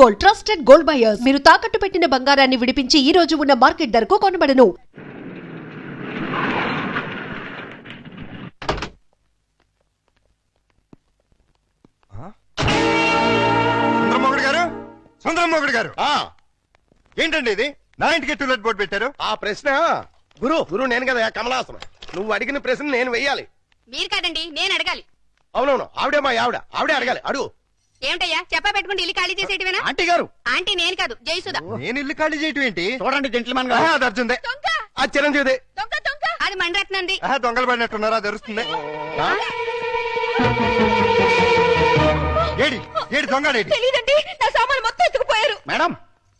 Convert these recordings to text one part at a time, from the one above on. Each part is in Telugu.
Gold, trusted gold buyers. మీరు తాకట్టు పెట్టిన బంగారాన్ని విడిపించి ఈ రోజు ఉన్న మార్కెట్ ధరకు కొనబడను. సుందరమ్మగుడి గారు, ఏంటండి ఇది? నా ఇంటికి టూలెట్ బోర్డు పెట్టారు. ఆ ప్రశ్న గురు నేను కదా కమలాసనం. నువ్వు అడిగిన ప్రశ్న నేను వెయ్యాలి. మీరు కాదండి, నేను అడగాలి. అవునవును, ఆవిడే మా ఆవిడే అడగాలి. అడుగు. ఏమిటయ్యా చెప్పా పెట్టుకుంటే ఇల్లు ఖాళీ చేసేటివేనా? ఆంటీ గారు. ఆంటీ నేను కాదు, జయసుధ. నేను ఇల్లు ఖాళీ చేయటం ఏంటి? చూడండి జెంట్లమన్ గా. అది అర్జుందే. అది చిరంజీవిదే. అది మణిరత్నంది. దొంగలు పడినట్టున్నారా? తెరుస్తుంది. ఏడి ఏడి దొంగడేడి? తెలీదండి, నా సామాను మొత్తం ఎత్తుకుపోయారు. మేడం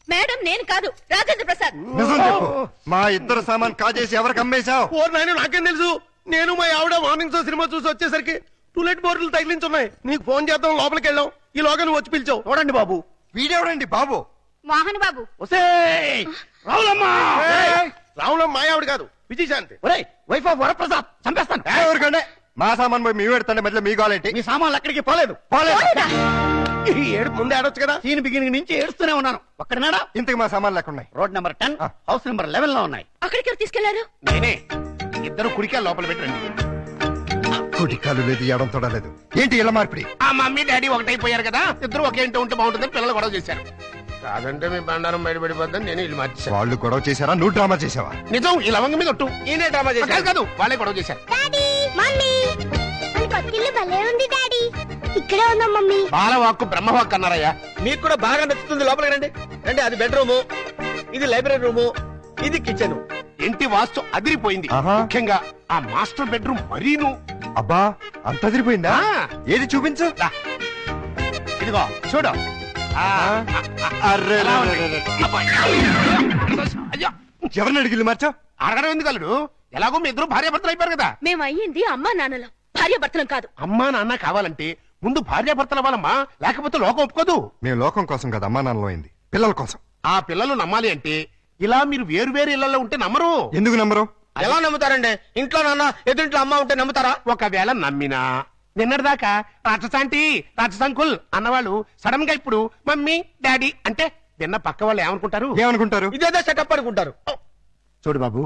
మేడం నేను కాదు, రాజేంద్ర ప్రసాద్. నిజం చెప్పు. మా ఇద్దరు సామాన్ కాజేసి ఎవరికి అమ్మేశావు? నాకేం తెలుసు. నేను మా ఆవిడ మార్నింగ్ షో సినిమా చూసి వచ్చేసరికి టూలెట్ బోర్డులు తగిలించున్నాయి. నీకు ఫోన్ చేద్దాం లోపలికి వెళ్ళాం. ఈ లోగా నువ్వు వచ్చి పిలిచావు. చూడండి బాబు. వీడెవడండి బాబు? మోహన్ బాబు. రావులమ్మ మా ఆవిడ కాదు, విజయశాంతి. Wife of Varaprasad. చంపేస్తాను. ఎవరికంటే మా సామాన్ పోయి మీ పెడతాండి, మధ్యలో మీ గోలేంటి? మీ సామాన్లు అక్కడికి పోలేదు. ఈ ఏడుపు ముందే ఆడొచ్చు కదా. సీన్ బిగినింగ్ నుంచి ఏడుస్తూనే ఉన్నాను. ఒక్కడనాడా? ఇంతకు మా సామాన్లు ఎక్కడున్నాయి? రోడ్ నెంబర్ 10, హౌస్ నెంబర్ 11 లో ఉన్నాయి. అక్కడికి ఎవరు తీసుకెళ్లారు? నేనే. ఇద్దరు కుడికాయలు లోపల పెట్టండి. కుటికాలు లేదు, ఎడం తొడలేదు. ఏంటి ఇలా మార్పిడి? ఆ మమ్మీ డాడీ ఒకటైపోయారు కదా, ఇద్దరు ఒకే ఇంటి ఉంటే బాగుంటుందని పిల్లలు గొడవ చేశారు. కాదంటే మీ బండారం బయటపడిపోద్దని నేను ఇల్లు మార్చేశాను. వాళ్ళు గొడవ చేశారా? నువ్వు డ్రామా చేసావా? నిజం. ఈ లవంగ మీద ఒట్టు. ఈయనే డ్రామా చేశారు. కాదు, వాళ్ళే గొడవ చేశారు. ఇక్కడే ఉందా మమ్మీ? బాలవాక్కు బ్రహ్మవాక్కు అన్నారయ్యా. మీకు కూడా బాగా నచ్చుతుంది. లోపలికి రండి. రండి. అది బెడ్రూము, ఇది లైబ్రరీ రూము, ఇది కిచెన్. ఇంటి వాస్తు అదిరిపోయింది. ముఖ్యంగా ఆ మాస్టర్ బెడ్రూమ్ మరీను. అబ్బా, అంత అదిరిపోయిందా? ఏది చూపించు. ఇదిగో చూడు. ఎవరిని అడిగిల్లు మార్చావు? అడగడం ఎందుకు అల్లుడు? ఎలాగో మీ ఇద్దరు భార్యాభర్తలు అయిపోయారు కదా. మేము అయ్యింది అమ్మా నాన్నలం, భార్యాభర్తలం కాదు. అమ్మా నాన్న కావాలంటే ముందు భార్యాభర్తలు అవ్వాలమ్మా, లేకపోతే లోకం ఒప్పుకోదు. మేము లోకం కోసం కదా అమ్మా నాన్నలో అయింది, పిల్లల కోసం. ఆ పిల్లలు నమ్మాలి అంటే ఇలా మీరు వేరు వేరు ఇళ్లలో ఉంటే నమ్మరు. ఎందుకు నమ్మరు? ఎలా నమ్ముతారండి? ఇంట్లో నాన్న ఎదుంట్లో అమ్మ ఉంటే నమ్ముతారా? ఒకవేళ నమ్మినా నిన్నటిదాకా రాక్షసాంటి రాక్షసంకుల్ అన్నవాళ్ళు సడన్ గా ఇప్పుడు మమ్మీ డాడీ అంటే విన్న పక్క వాళ్ళు ఏమనుకుంటారు? ఇదేదో సెటప్ అనుకుంటారు. చూడు బాబు,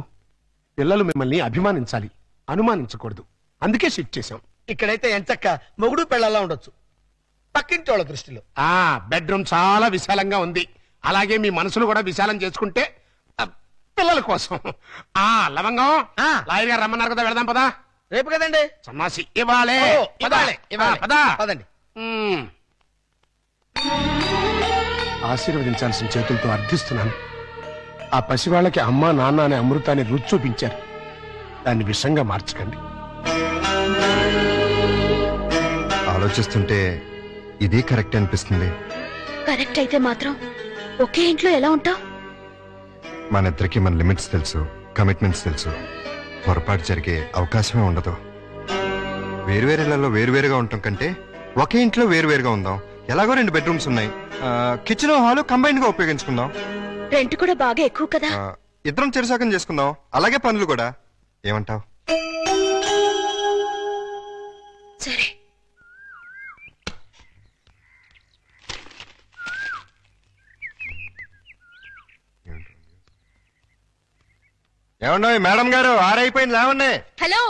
పిల్లలు మిమ్మల్ని అభిమానించాలి, అనుమానించకూడదు. అందుకే షిఫ్ట్ చేశాం. ఇక్కడైతే ఎంచక్క మొగుడు పిల్లలా ఉండొచ్చు, పక్కింటి వాళ్ళ దృష్టిలో. బెడ్రూమ్ చాలా విశాలంగా ఉంది. అలాగే మీ మనసును కూడా విశాలం చేసుకుంటే పిల్లల కోసం. లవంగం లాయర్ గారు రమ్మన్నారు కదా, వెళదాం పదా. రేపు కదండి సన్నాసి. ఇవ్వాలే పదండి. ఆశీర్వదించాల్సిన చేతులతో అర్థిస్తున్నాను. ఆ పసివాళ్ళకి అమ్మా నాన్న అనే అమృతాన్ని రుచి చూపించారు. దాన్ని విషంగా మార్చకండి. ఆలోచిస్తుంటే ఇది కరెక్ట్ అనిపిస్తుంది. కరెక్ట్ అయితే మాత్రం ఒకే ఇంట్లో ఎలా ఉంటావు? మన ఇద్దరికి మన లిమిట్స్ తెలుసు, కమిట్మెంట్స్ తెలుసు. పొరపాటు జరిగే అవకాశమే ఉండదు. వేరువేరేళ్లలో వేరువేరుగా ఉండటం కంటే ఒకే ఇంట్లో వేరువేరుగా ఉందాం. ఎలాగో 2 బెడ్రూమ్స్ ఉన్నాయి, కిచెన్ హాల్ కంబైన్డ్ గా ఉపయోగించుకుందాం. రెంట్ కూడా బాగా ఎక్కువ కదా. ఇద్దరం చెరుసాకం చేసుకుందాం, అలాగే పనులు కూడా. ఏమంటావ్? సరే. ఏమండో మేడం గారు, ఆరైపోయింది, లేవండి. హలో,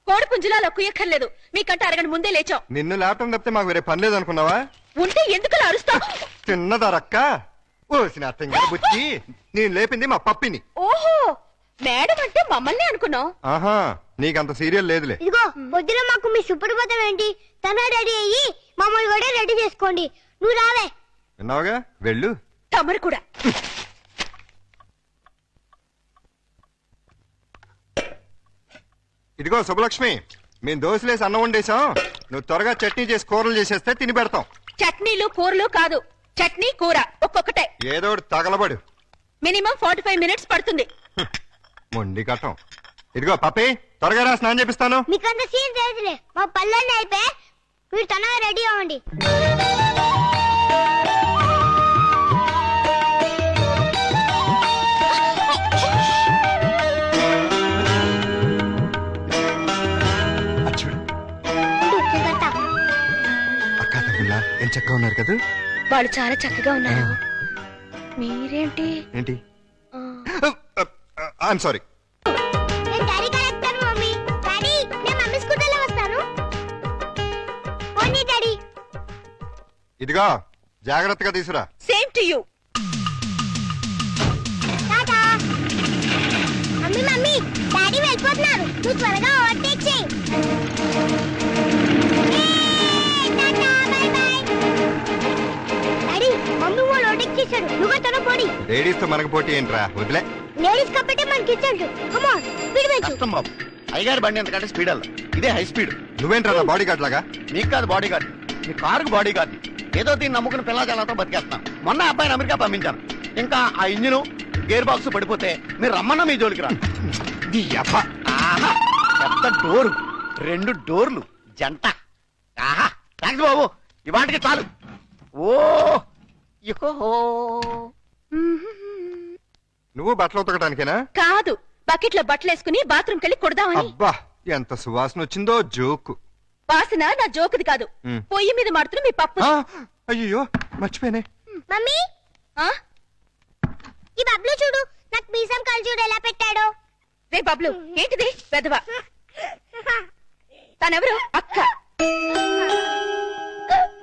కోడి పుంజులా కుయ్యక్కర్లేదు. మీకంటే అరగంట ముందే లేచాం. నిన్ను లేపటం తప్పితే మాకు వేరే పని లేదు అనుకున్నావా? ఉంటే ఎందుకు అరుస్తావు? చిన్నదారక్క ఓసిన అర్థం గారు బుచ్చి, నేను లేపింది మా పప్పిని. ఓహో, మేడం అంటే మమ్మల్ని అనుకున్నావు. ఆహా, నీకంత సీరియల్ లేదులే. ఇదిగో పొద్దున మాకు మీ సుప్రభాతం ఏంటి? తన రెడీ అయ్యి మమ్మల్ని కూడా రెడీ చేసుకోండి. నువ్వు రావే. విన్నావుగా, వెళ్ళు. తమరు కూడా. ఇదిగో శుభలక్ష్మి, మేము దోశలేసి అన్నం వండేసాం. నువ్వు త్వరగా చట్నీ చేసి కూరలు చేసేస్తే తిని పెడతాం. చట్నీలు కూరలు కాదు, చట్నీ కూర ఒక్కొక్కటే. ఏదో తగలబడు. మినిమం 45 మినిట్స్ పడుతుంది. మొండి కట్టం. ఇదిగో పప్పి, త్వరగా రా, స్నానం చేపిస్తాను. మీకంత సీన్ తెలుసులే, మా పల్లెల్ని అయిపోయి మీరు తనగా రెడీ అవ్వండి. అక్క తమ్ముళ్ళ ఏం చక్కగా ఉన్నారు కదా. వాళ్ళు చాలా చక్కగా ఉన్నారు. మీరేంటి? ఏంటి ఆ, ఐఎమ్ సారీ. నేను డాడీ కలుస్తాను మమ్మీ. డాడీ నేను మమ్మీ స్కూటర్లో వస్తాను. పోనీ డాడీ. ఇదిగో జాగ్రత్తగా తీసురా. Same to you. Tata. Mummy mummy daddy వెళ్ళిపోతున్నారు. నువ్వు త్వరగా ఓవర్టేక్ చేయి. Tata bye by. Daddy mummy వాళ్ళు ఓవర్టేక్ చేశాడు. నువ్వు తన పోడి. లేడీస్ తో మనకు పోటీ ఏంట్రా, వదిలే. లేడీస్ కాబట్టి మనకి ఇచ్చాడు. కమ్ ఆన్ స్పీడ్ పెంచు. కష్టం బాబు. అయ్యగారి బండి ఎంతకంటే స్పీడ్ అల్ల, ఇదే హై స్పీడ్. నువ్వేంట్రా నా బాడీ గార్డ్ లాగా? మీకు కాదు బాడీ గార్డ్, మీ కారుకు బాడీ గార్డ్. ఏదో దీన్ని నమ్ముకుని పిల్లజాలతో బతికేస్తున్నాం. మొన్న అబ్బాయిని అమెరికా పంపించాను. ఇంకా ఆ ఇంజిన్ గేర్ బాక్స్ పడిపోతే మీరు రమ్మన్నా మీ జోలికి రా. ఆహా, పెద్ద డోరు, 2 డోర్లు జంట. ఆహా, థ్యాంక్స్ బాబు, ఇవాటికి చాలు. ఓ ఇహో. నువ్వు బట్టలు ఉతకడానికేనా? కాదు, బకెట్ లో బట్టలు వేసుకుని బాత్రూమ్ కెళ్ళి కొడదామని. అబ్బా ఎంత సువాసన వచ్చిందో. జోకు. వాసన నా జోకుది కాదు, పొయ్యి మీద మాడుతున్న మీ పప్పు. అయ్యో మర్చిపోయానే. మమ్మీ ఆ? ఈ బబ్లు చూడు, నాకు మీసం కాలు చూడు ఎలా పెట్టాడో. రే బబ్లు, ఏంటిది పెదవా? తనెవరు? అక్క.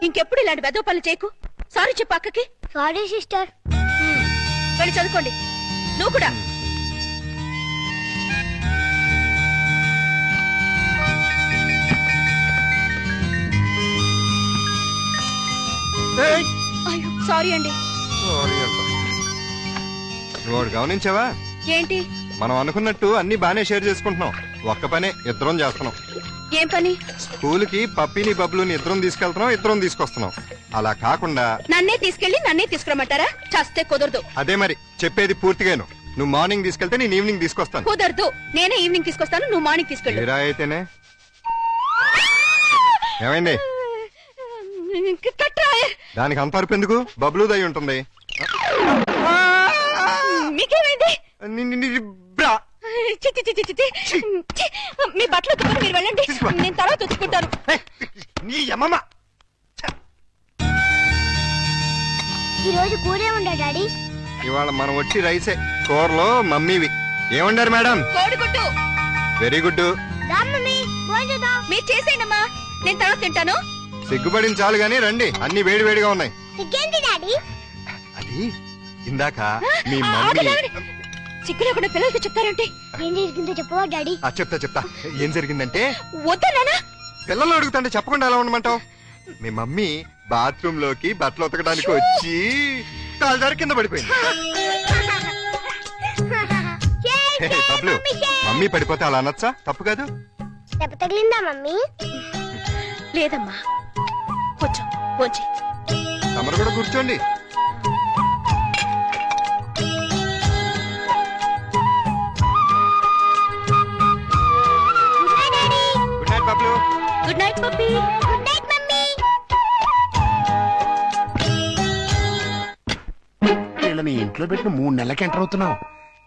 ఇంకెప్పుడు ఇలాంటి వెదవ పనులు చేయకు. సారీ చెప్పు అక్కకి. Sorry sister. వెళ్ళి చదువుకోండి. నువ్వు కూడా. అయ్యో సారీ అండి. సారీ అంట. నువ్వు ఒకటి గమనించావా? ఏంటి? మనం అనుకున్నట్టు అన్ని బానే షేర్ చేసుకుంటున్నాం. ఒక్క పనే ఇద్దరం చేస్తున్నాం. ఏం పని? స్కూల్ కి పప్పిని బబ్లుని ఇద్దరం తీసుకెళ్తున్నాం, ఇద్దరం తీసుకొస్తున్నాం. అలా కాకుండా నన్నే తీసుకెళ్లి నన్నే తీసుకురమ్మంటారా? చస్తే కుదరదు. అదే మరి చెప్పేది పూర్తిగాను. నువ్వు మార్నింగ్ తీసుకెళ్తే నేను ఈవినింగ్ తీసుకొస్తాను. కుదరదు. నేనే ఈవినింగ్ తీసుకొస్తాను, నువ్వు మార్నింగ్ తీసుకెళ్ళు. తీరా అయితేనే. ఏమైంది? కట్రా. దానికి అంత అరుపు ఎందుకు? బబ్లు దయ ఉంటుంది. మీకేమైంది? బ్రా. చి, చి, చి, చి, చి, చి. చి. మీ బట్టలు ఉతుకుని మీరు వెళ్ళండి, నేను తర్వాత ఉతుక్కుంటాను. నీ అమ్మమ్మ. ఈ రోజు కూరే ఉండా డాడీ. ఇవాళ మనం వచ్చి రైసే. కూరలో మమ్మీవి. ఏమండారు మేడం? కోడిగుడ్డు. Very good. రా మమ్మీ భోజనం. మీరు చేసేయండమ్మా, నేను తర్వాత తింటాను. సిగ్గుపడిన చాలు గానీ రండి, అన్ని వేడి వేడిగా ఉన్నాయి. ఇంకేంటి డాడీ? అది ఇందాక మీ మమ్మీ. సిగ్గు లేకుండా పిల్లలకి చెప్తారంటే. ఏం జరిగిందో చెప్పవా డాడీ? చెప్తా. ఏం జరిగిందంటే, వద్దా నాన్న? పిల్లలు అడుగుతుంటే చెప్పకుండా ఎలా ఉండమంటావు? మీ మమ్మీ బాత్రూమ్ లోకి బట్టలు ఉతకడానికి వచ్చి కాలుదారి కింద పడిపోయింది. హే, బబ్లు, మమ్మీ పడిపోతే అలా అనొచ్చా? తప్పు కాదు. దెబ్బ తగిలిందా మమ్మీ? లేదమ్మా, కొంచెం కొంచెం. తమరు కూడా కూర్చోండి. Good night daddy. Good night Bablu. Good night puppy. Good night mummy. వీళ్ళని ఇంట్లో పెట్టిన 3 నెలలకి ఎంటర్ అవుతున్నావు.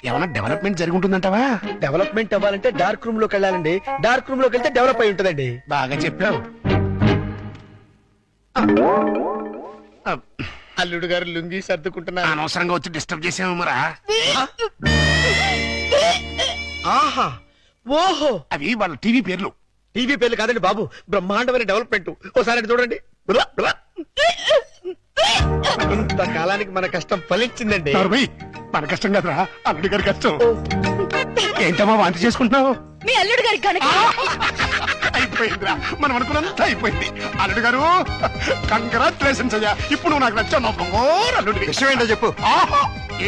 ఏమైనా డెవలప్మెంట్ జరిగి ఉంటుందంటావా? డెవలప్మెంట్ అవ్వాలంటే డార్క్ రూమ్ లోకి వెళ్ళాలండి. డార్క్ రూమ్ లోకి వెళ్తే డెవలప్ అయి ఉంటదండి. బాగా చెప్పావు. అల్లుడు గారు లుంగి సర్దుకుంటున్నారు. అనవసరంగా వచ్చి డిస్టర్బ్ చేసాము మరా. ఆహా, ఓహో, అవి వాళ్ళ టీవీ పేర్లు. టీవీ పేర్లు కాదండి బాబు, బ్రహ్మాండమైన డెవలప్మెంట్. ఓసారి అటు చూడండి. బ్లా, బ్లా. ఇంతకాలానికి మన కష్టం ఫలించిందండి. మన కష్టం కదరా, అల్లుడి గారి కష్టం. ఏంటమ్మా వాంతి చేసుకుంటున్నావు? మీ అల్లుడు గారికి కనుక. అయిపోయిందిరా, మనం అనుకున్నంత అయిపోయింది. అల్లుడు గారు కంగ్రాచులేషన్స్ అయ్యా. ఇప్పుడు నువ్వు నాకు నచ్చావు. అల్లుడి విషయం ఏంటో చెప్పు.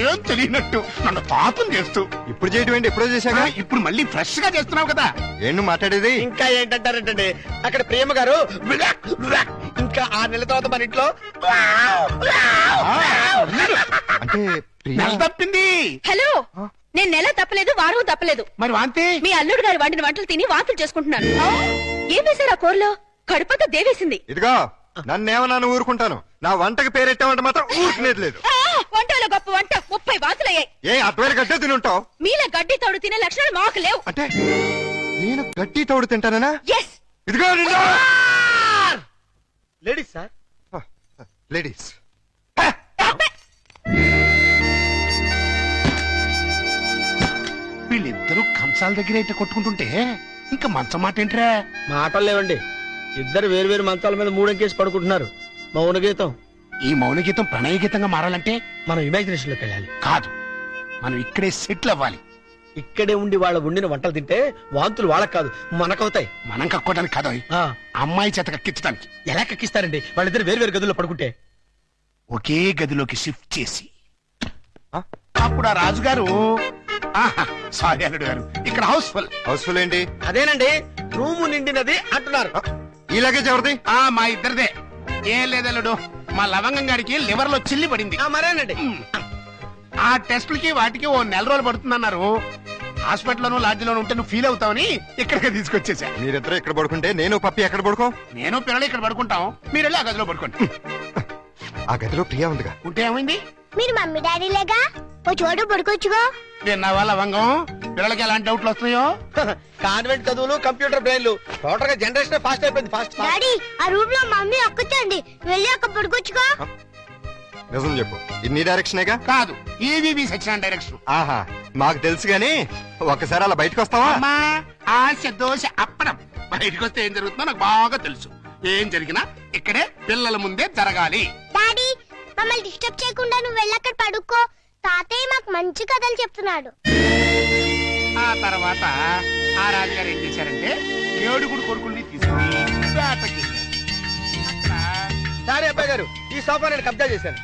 ఏం తెలియనట్టు నన్ను పాపం చేస్తూ ఇప్పుడు చేయటం ఏంటి? ఎప్పుడో చేశాగా. ఇప్పుడు మళ్ళీ ఫ్రెష్ గా చేస్తున్నావు కదా. ఏం నువ్వు మాట్లాడేది? ఇంకా ఏంటంటారంటే అక్కడ ప్రేమ గారు ఇంకా 6 నెలల తర్వాత మన ఇంట్లో అంటే ప్రియా. నెల తప్పింది. హలో, నేను నెల తప్పలేదు, వారం తప్పలేదు. మరి వాంతి? మీ అల్లుడు గారు వండిన వంటలు తిని వాంతులు చేసుకుంటున్నాను. ఏం వేశారు ఆ కూరలో? కడుపంతా దేవేసింది. ఇదిగో నన్నేమన్నా ఊరుకుంటాను, నా వంటకి పేరెట్టామంటే మాత్రం ఊరుకునేది లేదు. వంటలో గొప్ప వంట 30 వాంతులయ్యాయి. ఏ అటువైన గడ్డే తినుంటావు? మీలా గడ్డి తోడు తినే లక్షణాలు మాకు లేవు. అంటే నేను గడ్డి తోడు తింటానా? ఎస్. ఇదిగో లేడీస్ సార్. లేడీస్ మంచాల దగ్గర అయితే కొట్టుకుంటుంటే ఇంకా మంచం మాట ఏంట్రా? మాటలు లేవండి, ఇద్దరు వేరు వేరు మంచాల మీద మూడంకేసి పడుకుంటున్నారు. మౌన గీతం. ఈ మౌన గీతం ప్రణయ గీతంగా మారాలంటే మనం ఇమాజినేషన్ లోకి వెళ్ళాలి. కాదు, మనం ఇక్కడే సెటిల్ అవ్వాలి. ఇక్కడే ఉండి వాళ్ళ వండిన వంటలు తింటే వాంతులు వాళ్ళకి కాదు మనకవుతాయి. మనం కక్కోవడానికి కాదు, ఆ, అమ్మాయి చేత కక్కించడానికి. ఎలా కక్కిస్తారండి వాళ్ళిద్దరు వేరు వేరు గదుల్లో పడుకుంటే? ఒకే గదిలోకి షిఫ్ట్ చేసి అప్పుడు ఆ రాజుగారు, సారీ అల్లుడు గారు, ఇక్కడ హౌస్ఫుల్. హౌస్ఫుల్ ఏంటి? అదేనండి, రూము నిండినది అంటున్నారు. ఈ లగేజ్ ఎవరిది? మా ఇద్దరిదే. ఏం లేదల్లుడు, మా లవంగం గారికి లివర్ లో చిల్లి పడింది. మరేనండి, ఆ టెస్టులకి వాటికి ఓ నెల రోజులు పడుతుందన్నారు. హాస్పిటల్లోనూ లాడ్జిలోనూ ఉంటే నువ్వు ఫీల్ అవుతావని ఇక్కడికి తీసుకొచ్చేసా. మీరిద్దరు ఇక్కడ పడుకుంటే నేను పప్పి ఎక్కడ పడుకో? నేను పిల్లలు ఇక్కడ పడుకుంటాం, మీరు వెళ్ళి ఆ గదిలో పడుకోండి. ఆ గదిలో ప్రియా ఉందిగా. ఉంటే ఏమైంది? మీరు మమ్మీ డాడీ లేగా ఓ చోటు పడుకోవచ్చుగా. విన్నావా లవంగం, పిల్లలకి ఎలాంటి డౌట్లు వస్తున్నాయో? కాన్వెంట్ చదువులు, కంప్యూటర్ బ్రెయిన్లు, టోటల్ గా జనరేషన్ ఫాస్ట్ అయిపోయింది. ఫాస్ట్ డాడీ ఆ రూమ్ లో మమ్మీ ఒక్కచండి, వెళ్ళి అక్కడ పడుకోవచ్చుగా. నిజం చెప్పు, ఇన్ని డైరెక్షనేగా? కాదు, ఈవీవి సచిన డైరెక్షన్. ఆహా, మాకు తెలుసు గాని ఒక్కసారి అలా బయటకు వస్తావా? అమ్మా, ఆశ దోశ అప్పడం. బయటకు వస్తే ఏం జరుగుతుందో నాకు బాగా తెలుసు. ఏం జరిగినా ఇక్కడే పిల్లల ముందే జరగాలి. డాడీ మమ్మల్ని డిస్టర్బ్ చేయకుండా నువ్వు వెళ్ళి అక్కడ పడుకో. తాతయ్య మాకు మంచి కథలు చెప్తున్నాడు. ఆ తర్వాత ఆ రాజుగారు ఏం చేశారంటే 7 కొడుకుల్ని తీసుకుని వేటకి సరే అబ్బాయి గారు, ఈ సోఫా నేను కబ్జా చేశాను.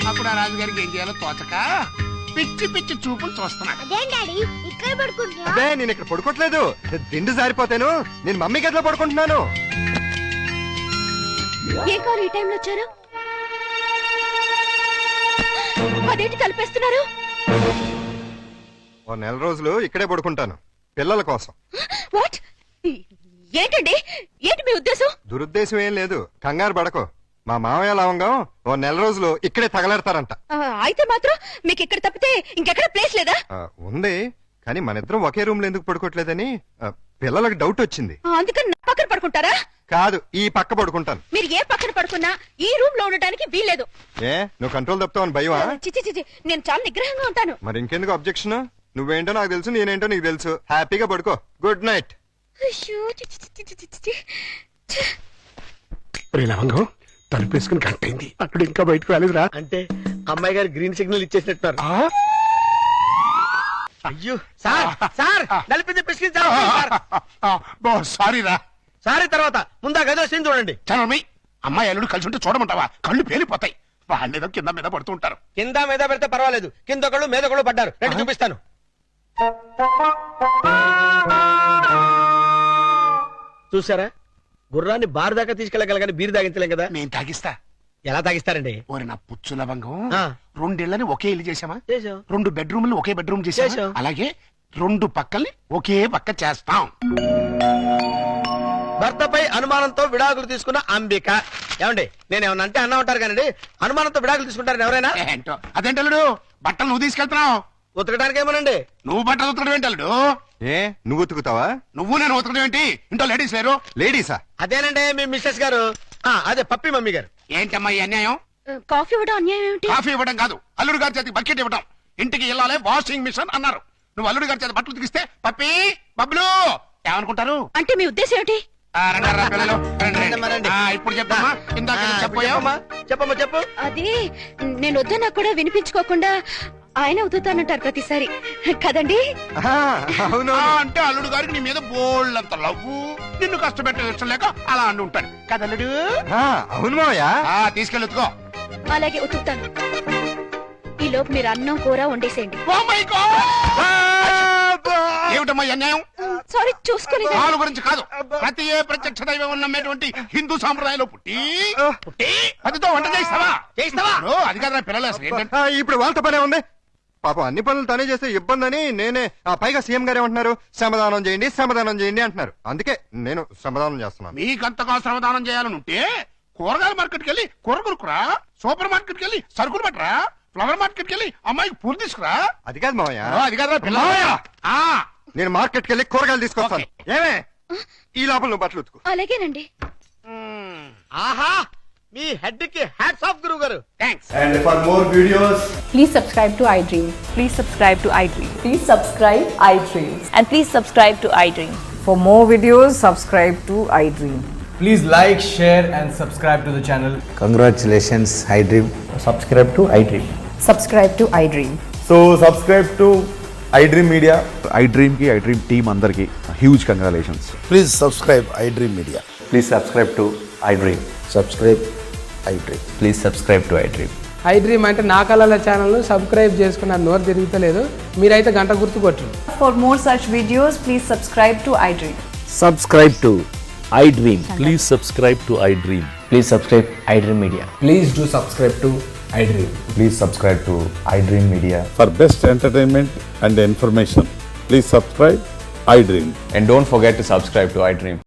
అప్పుడు ఆ రాజుగారికి ఏం చేయాలో తోచక పిచ్చి పిచ్చి చూపులు చూస్తున్నాడు. అదేం డాడీ ఇక్కడ పడుకుంటున్నా? అదే నేను ఇక్కడ పడుకోవట్లేదు, దిండు జారిపోతాను. నేను మమ్మీ గదిలో పడుకుంటున్నాను. ఏం కావాలి ఈ టైంలో వచ్చారు? అదేంటి కలిపేస్తున్నారు? ఓ నెల రోజులు ఇక్కడే పడుకుంటాను పిల్లల కోసం. వాట్? ఏంటండి, ఏంటి మీ ఉద్దేశం? దురుద్దేశం ఏం లేదు, కంగారు పడకో. మా మామయ్య లవంగం ఓ నెల రోజులు ఇక్కడే తగలెడతారంట. అయితే మాత్రం మీకు ఇక్కడ తప్పితే ఇంకెక్కడ ప్లేస్ లేదా? ఉంది, కానీ మన ఇద్దరం ఒకే రూమ్ లో ఎందుకు పడుకోవట్లేదని పిల్లలకు డౌట్ వచ్చింది. అందుకని నా పక్కన పడుకుంటారా? కాదు, ఈ పక్క పడుకుంటాను. మీరు ఏ పక్కన పడుకున్నా ఈ రూమ్ లో ఉండటానికి వీల్లేదు. ఏ నువ్వు కంట్రోల్ తప్పుతావని భయమా? చిచి చిచి, నేను చాలా నిగ్రహంగా ఉంటాను. మరి ఇంకెందుకు అబ్జెక్షన్? నువ్వేంటో నాకు తెలుసు, నేనేంటో నీకు తెలుసు. హ్యాపీగా పడుకో. Good night. అయ్యో, చి, చి, చి, చి, చి, చి, చి. రే లవంగం, తలుపు వేసుకుని కరెక్ట్ అయింది. అక్కడ ఇంకా బయటకు రాలేదురా. అంటే అమ్మాయి గారు గ్రీన్ సిగ్నల్ ఇచ్చేసినట్టున్నారు. అయ్యో సార్, సార్ నలిపింది పిసికించారు. సారీ రా. సారీ తర్వాత ముందు ఆ గదిలో సీన్ చూడండి. చనమి, అమ్మాయి అల్లుడు కలిసి ఉంటే చూడమంటావా? కళ్ళు పేలిపోతాయి. వాళ్ళేదో కింద మీద పడుతూ ఉంటారు. కింద మీద పెడితే పర్వాలేదు, కింద ఒకళ్ళు మీద ఒకళ్ళు పడ్డారు. రండి చూపిస్తాను. చూసారా, గుర్రాన్ని బార్ దాకా తీసుకెళ్ళగలగాని బీరు తాగించలేం కదా. నేను తాగిస్తా. ఎలా తాగిస్తారండి? ఓరి నా పుచ్చు లవంగం, ఆ. 2 ఇళ్ళని ఒకే ఇల్లు చేసామా? చేసాం. 2 బెడ్రూమ్లు ఒకే బెడ్రూమ్ చేసాం. చేశాం. అలాగే 2 పక్కల్ని ఒకే పక్క చేస్తాం. భర్తపై అనుమానంతో విడాకులు తీసుకున్న అంబిక. ఏమండి, నేనేమన్నా అంటే అన్నా ఉంటారు కానీ అనుమానంతో విడాకులు తీసుకుంటారని ఎవరైనా? ఏంటో అదేంటల్లుడు, బట్టలు నువ్వు తీసుకెళ్తున్నావు. ఉతకడానికి ఏమోనండి. నువ్వు బట్టలు ఉతకడం ఏంటల్లుడు? ఏ నువ్వు ఉతుకుతావా? నువ్వు నేను ఉతకడం ఏంటి? ఇంట్లో లేడీస్ లేరు? లేడీసా? అదేనండి మీ మిస్సెస్ గారు. అదే పప్పి మమ్మీ గారు. ఏంటమ్మా ఈ అన్యాయం? కాఫీ ఇవ్వడం అన్యాయం ఏమిటి? కాఫీ ఇవ్వడం కాదు, అల్లుడు గారి చేతికి బకెట్ ఇవ్వడం. ఇంటికి వెళ్ళాలి వాషింగ్ మిషన్ అన్నారు. నువ్వు అల్లుడు గారి చేతి బట్టలు ఉతికిస్తే పప్పి బబ్లు ఏమనుకుంటారు? అంటే మీ ఉద్దేశం ఏమిటి? రండి పిల్లలు, రండి, రండి. రండి. ఇప్పుడు చెప్పమ్మా. ఇందాక చెప్పాయా? చెప్పమ్మా చెప్పు. అది నేను వద్దన్నా కూడా వినిపించుకోకుండా ఆయన ఉతుతానంటారు ప్రతిసారి కదండి. అవును. అంటే అల్లుడు గారికి నీ మీద బోళ్ళంత లవ్వు, నిన్ను కష్టపెట్టే ఇష్టం లేక అలా అంటూ ఉంటాడు కదల్లుడు. అవును మావయ్య. తీసుకెళ్ళి ఉతుకో. అలాగే ఉతుకుతాను. ఈ లోపు మీరు అన్నం కూర వండేసేయండి. Oh my God! ఏమిటమ్మా ఈ అన్యాయం? సారీ, చూసుకోలేదు. వాళ్ళ గురించి కాదు, ప్రతి ఏ ప్రత్యక్ష దైవం నమ్మేటువంటి హిందూ సాంప్రదాయంలో పుట్టి అదితో వంట చేస్తావా? చేస్తావా? అది కదా పిల్లలు అసలు ఏంటంటే ఇప్పుడు వాళ్ళతో పనే ఉంది. పాపం అన్ని పనులు తనే చేస్తే ఇబ్బంది అని నేనే. పైగా సీఎం గారు ఏమంటున్నారు? శ్రమదానం చేయండి, శ్రమదానం చేయండి అంటున్నారు. అందుకే నేను శ్రమదానం చేస్తున్నాను. మీకంతగా శ్రమదానం చేయాలని ఉంటే కూరగాయల మార్కెట్కి వెళ్ళి కూర కొనుక్కురా, సూపర్ మార్కెట్కి వెళ్ళి సరుకులు పట్టరా, ఫ్లవర్ మార్కెట్కి వెళ్ళి అమ్మాయికి పూలు తీసుకురా. అది కాదు మావయ్య. అది కదా పిల్లలు. నేను మార్కెట్కి వెళ్ళి కూరగాయలు తీసుకొస్తాను. ఏమే ఈ లోపల నువ్వు బట్టలు ఉతుకు. అలాగేనండి. ఆహా, మీ హెడ్ కి హ్యాట్స్ ఆఫ్ గురువు గారు. Thanks. And for more videos, Please subscribe to iDream. Please subscribe to iDream. Please subscribe iDream. And please subscribe to iDream. For more videos, subscribe to iDream. Please like, share and subscribe to the channel. Congratulations, iDream. Subscribe to iDream. Subscribe to iDream. So subscribe to iDream Media. iDream ki iDream team andarki huge congratulations. Please subscribe I dream media. Please subscribe to iDream. Subscribe I dream. Please subscribe to iDream. iDream అంటే నా కళల ఛానల్ సబ్స్క్రైబ్ చేసుకున్న నోరు తిరుగుతలేదు. మీరైతే గంట గుర్తు కొట్టండి. For more such videos, please subscribe to iDream. Subscribe to iDream. Please subscribe to iDream. Please subscribe iDream Media. Please do subscribe to iDream. Please subscribe to iDream Media. For best entertainment and information, please subscribe iDream. And don't forget to subscribe to iDream.